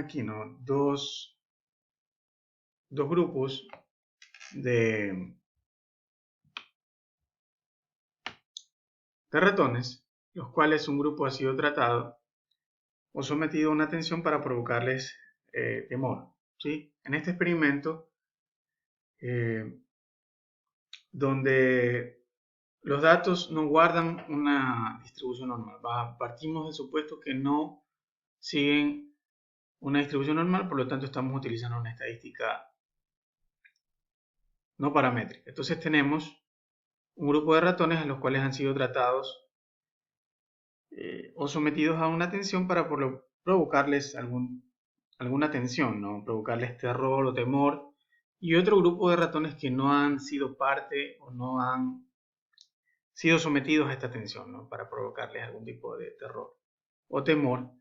aquí, ¿no? Dos grupos de ratones, los cuales un grupo ha sido tratado o sometido a una tensión para provocarles temor, ¿sí? En este experimento, donde los datos no guardan una distribución normal, partimos del supuesto que no siguen una distribución normal, por lo tanto estamos utilizando una estadística no paramétrica. Entonces tenemos un grupo de ratones a los cuales han sido tratados o sometidos a una tensión para provocarles alguna tensión, ¿no? Provocarles terror o temor, y otro grupo de ratones que no han sido parte o no han sido sometidos a esta tensión, ¿no? Para provocarles algún tipo de terror o temor.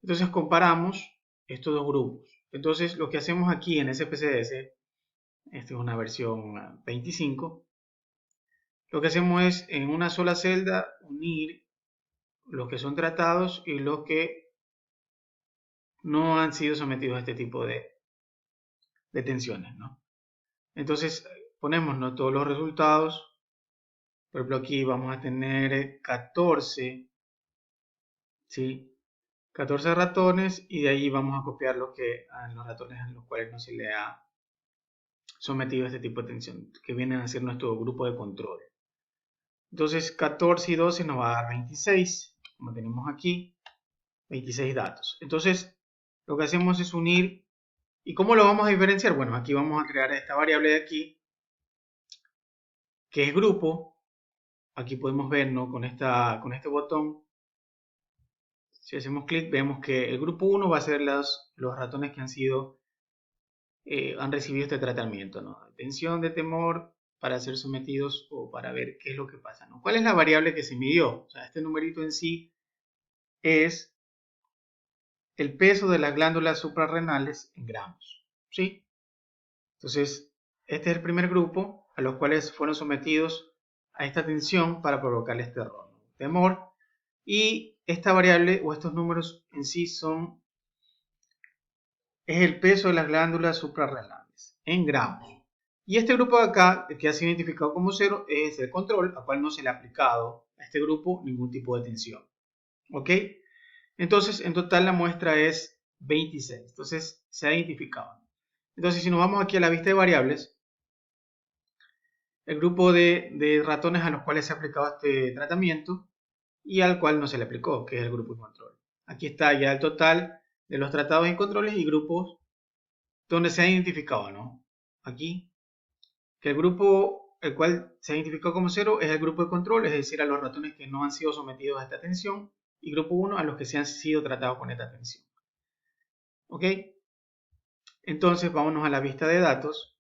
Entonces comparamos estos dos grupos. Entonces lo que hacemos aquí en SPSS, esta es una versión 25, lo que hacemos es en una sola celda unir los que son tratados y los que no han sido sometidos a este tipo de tensiones, ¿no? Entonces ponemos, ¿no?, todos los resultados. Por ejemplo, aquí vamos a tener 14, ¿sí? 14 ratones, y de ahí vamos a copiar los ratones a los cuales no se le ha sometido a este tipo de tensión, que vienen a ser nuestro grupo de control. Entonces 14 y 12 nos va a dar 26, como tenemos aquí, 26 datos. Entonces lo que hacemos es unir. ¿Y cómo lo vamos a diferenciar? Bueno, aquí vamos a crear esta variable de aquí, que es grupo. Aquí podemos ver, ¿no?, con este botón, si hacemos clic, vemos que el grupo 1 va a ser los ratones que han recibido este tratamiento, ¿no?, de tensión, de temor, para ser sometidos o para ver qué es lo que pasa, ¿no? ¿Cuál es la variable que se midió? O sea, este numerito en sí es el peso de las glándulas suprarrenales en gramos, ¿sí? Entonces, este es el primer grupo a los cuales fueron sometidos a esta tensión para provocarles terror, ¿no?, temor. Y esta variable o estos números en sí es el peso de las glándulas suprarrenales en gramos. Y este grupo de acá, que ha sido identificado como 0, es el control, al cual no se le ha aplicado a este grupo ningún tipo de tensión. ¿Ok? Entonces, en total la muestra es 26. Entonces, se ha identificado. Entonces, si nos vamos aquí a la vista de variables, el grupo de ratones a los cuales se ha aplicado este tratamiento y al cual no se le aplicó, que es el grupo de control. Aquí está ya el total de los tratados y controles y grupos donde se ha identificado, ¿no? Aquí, que el grupo el cual se ha identificado como 0 es el grupo de control, es decir, a los ratones que no han sido sometidos a esta tensión, y grupo 1 a los que se han sido tratados con esta tensión. ¿Ok? Entonces, vámonos a la vista de datos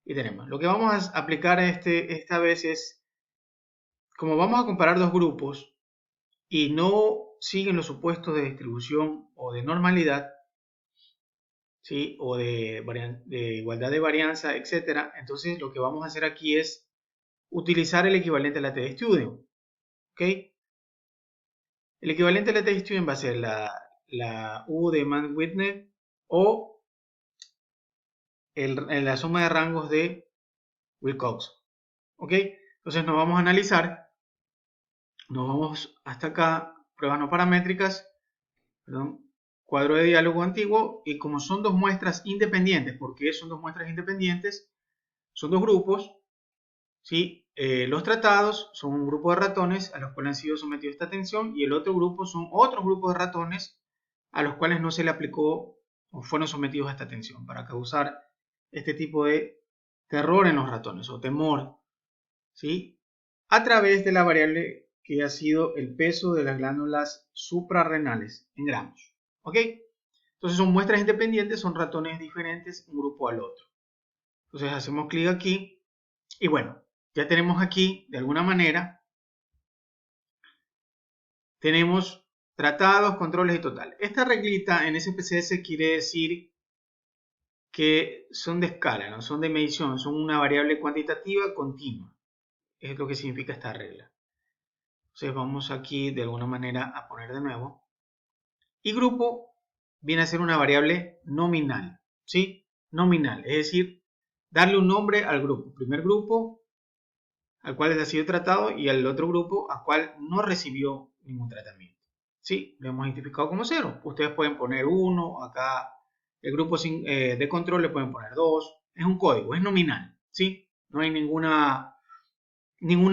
y tenemos. Lo que vamos a aplicar esta vez es, como vamos a comparar dos grupos y no siguen los supuestos de distribución o de normalidad, ¿sí?, o de igualdad de varianza, etc. Entonces lo que vamos a hacer aquí es utilizar el equivalente a la t-student. ¿Ok? El equivalente a la t-student va a ser la U de Mann-Whitney o la suma de rangos de Wilcox. ¿Ok? Entonces nos vamos a analizar, nos vamos hasta acá, pruebas no paramétricas, perdón, cuadro de diálogo antiguo, y como son dos muestras independientes, ¿por qué son dos muestras independientes? Son dos grupos, ¿sí? Los tratados son un grupo de ratones a los cuales han sido sometidos a esta tensión, y el otro grupo son otros grupos de ratones a los cuales no se le aplicó o fueron sometidos a esta tensión para causar este tipo de terror en los ratones o temor, ¿sí?, a través de la variable que ha sido el peso de las glándulas suprarrenales en gramos. ¿Ok? Entonces son muestras independientes, son ratones diferentes un grupo al otro. Entonces hacemos clic aquí y bueno, ya tenemos aquí, de alguna manera, tenemos tratados, controles y total. Esta reglita en SPSS quiere decir que son de escala, no son de medición, son una variable cuantitativa continua. Es lo que significa esta regla. Entonces vamos aquí de alguna manera a poner de nuevo. Y grupo viene a ser una variable nominal, ¿sí? Nominal, es decir, darle un nombre al grupo. Primer grupo al cual ha sido tratado y al otro grupo al cual no recibió ningún tratamiento. ¿Sí? Lo hemos identificado como 0. Ustedes pueden poner 1, acá el grupo de control le pueden poner 2. Es un código, es nominal, ¿sí? No hay ninguna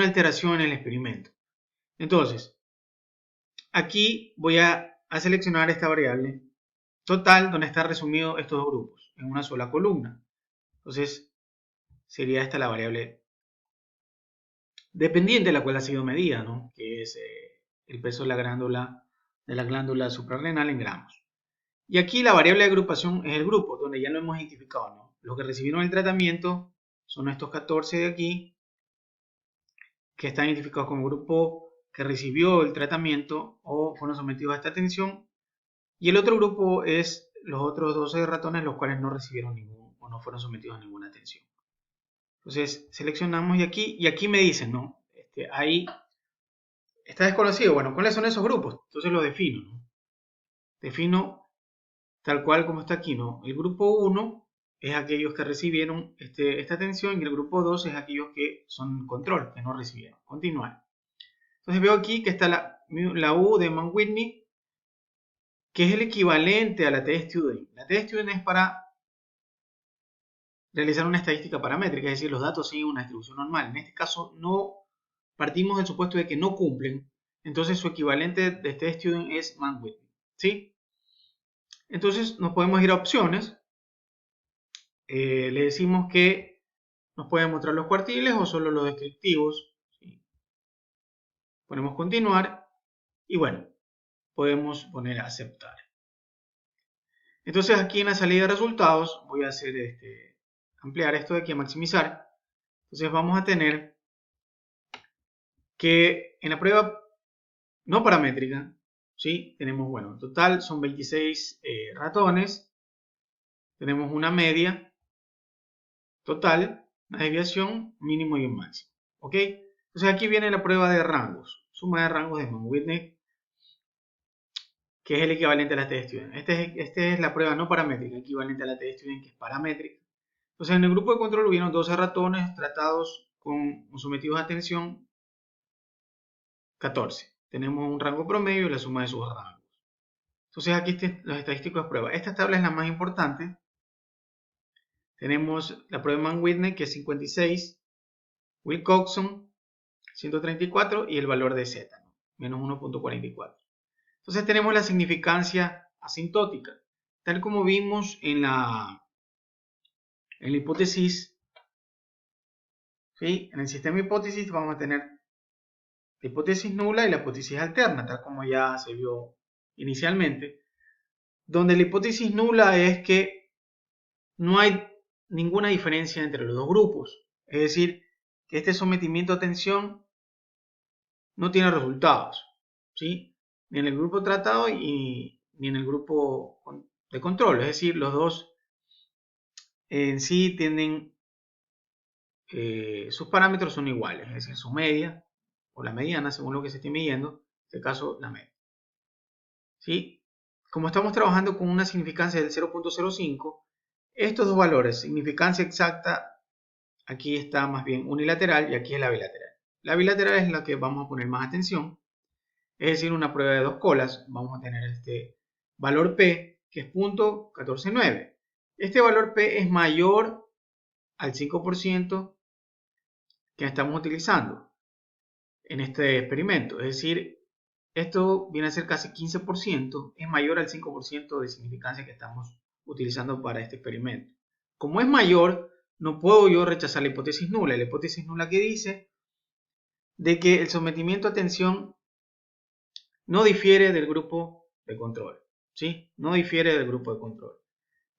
alteración en el experimento. Entonces, aquí voy a seleccionar esta variable total donde están resumidos estos dos grupos en una sola columna. Entonces, sería esta la variable dependiente de la cual ha sido medida, ¿no? Que es el peso de la glándula suprarrenal en gramos. Y aquí la variable de agrupación es el grupo, donde ya lo hemos identificado, ¿no? Los que recibieron el tratamiento son estos 14 de aquí, que están identificados como grupo que recibió el tratamiento o fueron sometidos a esta atención. Y el otro grupo es los otros 12 ratones, los cuales no recibieron ningún o no fueron sometidos a ninguna atención. Entonces seleccionamos y aquí me dicen, ¿no? Ahí está desconocido. Bueno, ¿cuáles son esos grupos? Entonces lo defino, ¿no? Defino tal cual como está aquí, ¿no? El grupo 1 es aquellos que recibieron esta atención y el grupo 2 es aquellos que son control, que no recibieron. Continuar. Entonces veo aquí que está la U de Mann-Whitney, que es el equivalente a la t-student. La t-student es para realizar una estadística paramétrica, es decir, los datos siguen una distribución normal. En este caso no partimos del supuesto de que no cumplen, entonces su equivalente de t-student es Mann-Whitney, ¿sí? Entonces nos podemos ir a opciones, le decimos que nos pueden mostrar los cuartiles o solo los descriptivos, ¿sí? Ponemos continuar y bueno, podemos poner a aceptar. Entonces aquí en la salida de resultados voy a hacer ampliar esto de aquí a maximizar. Entonces vamos a tener que en la prueba no paramétrica, ¿sí? Tenemos, bueno, en total son 26 ratones, tenemos una media total, una desviación, mínimo y un máximo, ¿ok? Entonces aquí viene la prueba de rangos, suma de rangos de Mann-Whitney, que es el equivalente a la t-student. Esta es la prueba no paramétrica, equivalente a la t-student, que es paramétrica. Entonces en el grupo de control hubieron 12 ratones tratados sometidos a atención 14. Tenemos un rango promedio y la suma de sus rangos. Entonces aquí los estadísticos de prueba. Esta tabla es la más importante. Tenemos la prueba de Mann-Whitney, que es 56, Wilcoxon 134 y el valor de Z, ¿no? Menos 1.44. Entonces tenemos la significancia asintótica, tal como vimos en la hipótesis, ¿sí? En el sistema de hipótesis vamos a tener la hipótesis nula y la hipótesis alterna, tal como ya se vio inicialmente, donde la hipótesis nula es que no hay ninguna diferencia entre los dos grupos, es decir, que este sometimiento a atención no tiene resultados, ¿sí? Ni en el grupo tratado ni en el grupo de control, es decir, los dos en sí tienen, sus parámetros son iguales, es decir, su media o la mediana, según lo que se esté midiendo, en este caso la media, ¿sí? Como estamos trabajando con una significancia del 0.05, estos dos valores, significancia exacta, aquí está más bien unilateral y aquí es la bilateral. La bilateral es la que vamos a poner más atención, es decir, una prueba de dos colas. Vamos a tener este valor P, que es .149. Este valor P es mayor al 5% que estamos utilizando en este experimento. Es decir, esto viene a ser casi 15%, es mayor al 5% de significancia que estamos utilizando para este experimento. Como es mayor, no puedo yo rechazar la hipótesis nula. La hipótesis nula que dice de que el sometimiento a atención no difiere del grupo de control, ¿sí? No difiere del grupo de control.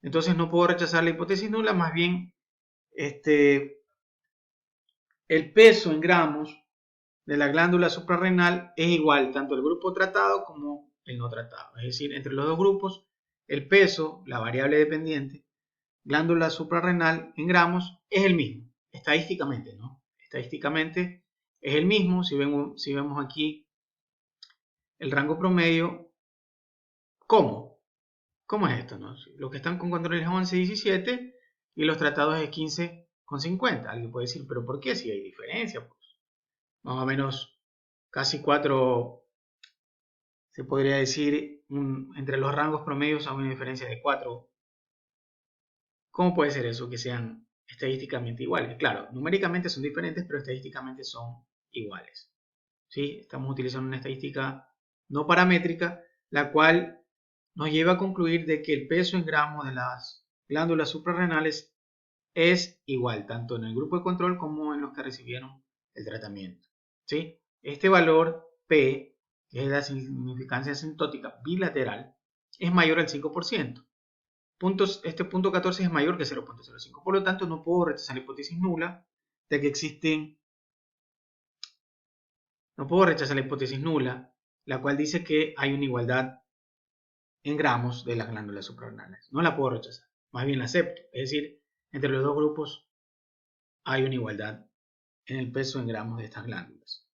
Entonces no puedo rechazar la hipótesis nula, más bien el peso en gramos de la glándula suprarrenal es igual tanto el grupo tratado como el no tratado. Es decir, entre los dos grupos, el peso, la variable dependiente, glándula suprarrenal en gramos, es el mismo, estadísticamente, ¿no? Estadísticamente es el mismo. Si vemos aquí el rango promedio, ¿cómo? ¿Cómo es esto, no? Los que están con control es 11,17 y los tratados es 15,50. Alguien puede decir, ¿pero por qué? Si hay diferencia, pues. Más o menos casi 4, se podría decir, entre los rangos promedios hay una diferencia de 4. ¿Cómo puede ser eso que sean estadísticamente iguales? Claro, numéricamente son diferentes, pero estadísticamente son iguales. ¿Sí? Estamos utilizando una estadística no paramétrica, la cual nos lleva a concluir de que el peso en gramos de las glándulas suprarrenales es igual, tanto en el grupo de control como en los que recibieron el tratamiento. ¿Sí? Este valor P, que es la significancia asintótica bilateral, es mayor al 5%. Este punto 14 es mayor que 0,05. Por lo tanto, no puedo rechazar la hipótesis nula de que existen. No puedo rechazar la hipótesis nula, la cual dice que hay una igualdad en gramos de las glándulas suprarrenales. No la puedo rechazar, más bien la acepto. Es decir, entre los dos grupos hay una igualdad en el peso en gramos de estas glándulas.